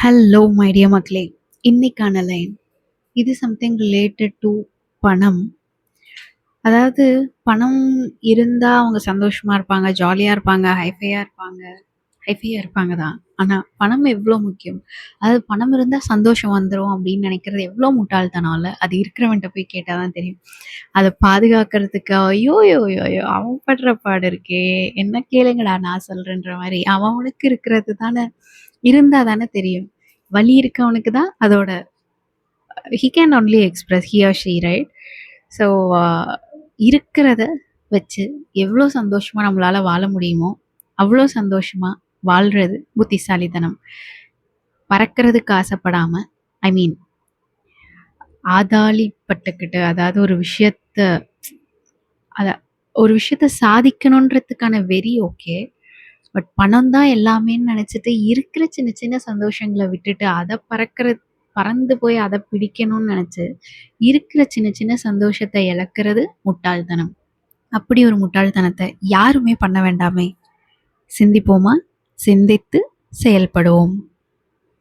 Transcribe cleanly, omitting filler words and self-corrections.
Hello my dear மக்களே. இன்னைக்கான line இது சம்திங் ரிலேட்டட் டு பணம். அதாவது பணம் இருந்தா அவங்க சந்தோஷமா இருப்பாங்க, ஜாலியா இருப்பாங்க, ஹைஃபையா இருப்பாங்க தான். ஆனா பணம் எவ்வளோ முக்கியம்? அதாவது பணம் இருந்தா சந்தோஷம் வந்துரும் அப்படின்னு நினைக்கிறது எவ்வளோ முட்டாள்தனம் இல்ல? அது இருக்கிறவன்ட்ட போய் கேட்டா தான் தெரியும். அத பாதுகாக்கிறதுக்கு ஐயோ! அவன் படுற பாடு இருக்கே! என்ன கேளுங்கடா நான் சொல்றேன்ற மாரி. அவனுக்கு இருக்கிறது தானே இருந்தா தானே தெரியும். வலி இருக்கவனுக்கு தான் அதோட he can only express he or she right. So இருக்கிறத வச்சு எவ்வளோ சந்தோஷமா நம்மளால வாழ முடியுமோ அவ்வளோ சந்தோஷமா வாழ்றது புத்திசாலித்தனம். பறக்கிறதுக்கு ஆசைப்படாம, ஐ மீன் ஆதாளிப்பட்டுக்கிட்டு, அதாவது அத ஒரு விஷயத்த சாதிக்கணுன்றதுக்கான வெறி ஓகே. பட் பணம் தான் எல்லாமேன்னு நினைச்சிட்டு இருக்கிற சின்ன சின்ன சந்தோஷங்கள விட்டுட்டு பறந்து போய் அத பிடிக்கணும்னு நினைச்சு இருக்கிற சின்ன சின்ன சந்தோஷத்த இழக்கிறது முட்டாள்தனம். அப்படி ஒரு முட்டாள்தனத்த யாருமே பண்ண வேண்டாமே. சிந்திப்போமா? சிந்தித்து செயல்படுவோம்.